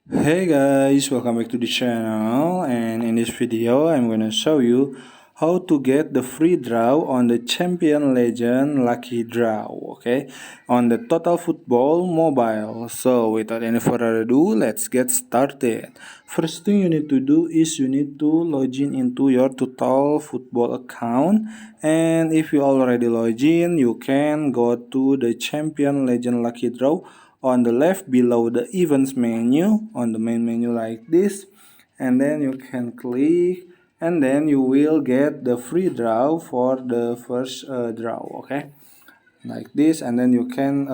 Hey guys, welcome back to the channel, and in this video I'm gonna show you how to get the free draw on the Champion Legend Lucky Draw, okay, on the Total Football Mobile. So without any further ado, let's get started. First thing you need to do is you need to log in into your Total Football account, and if you already log in, you can go to the Champion Legend Lucky Draw on the left below the events menu on the main menu like this, and then you can click, and then you will get the free draw for the first draw, okay, like this. And then you can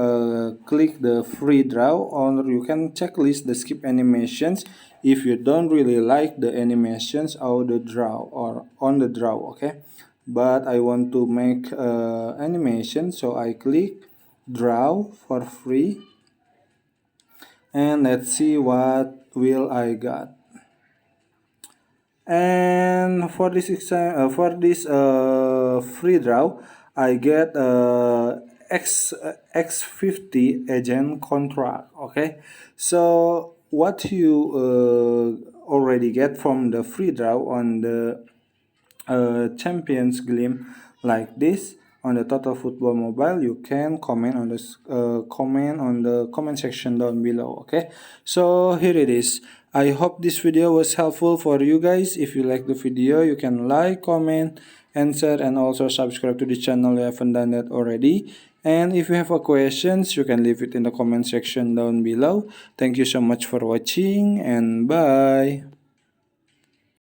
click the free draw, or you can checklist the skip animations if you don't really like the animations or the draw or on the draw, okay. But I want to make animation, so I click draw for free, and let's see what will I got. And for this free draw, I get X50 agent contract, okay. So what you already get from the free draw on the champions game like this on the Total Football Mobile, you can comment on this comment on the comment section down below, okay. So here it is. I hope this video was helpful for you guys. If you like the video, you can like, comment, and share, and also subscribe to the channel if you haven't done that already. And if you have a questions, you can leave it in the comment section down below. Thank you so much for watching, and bye.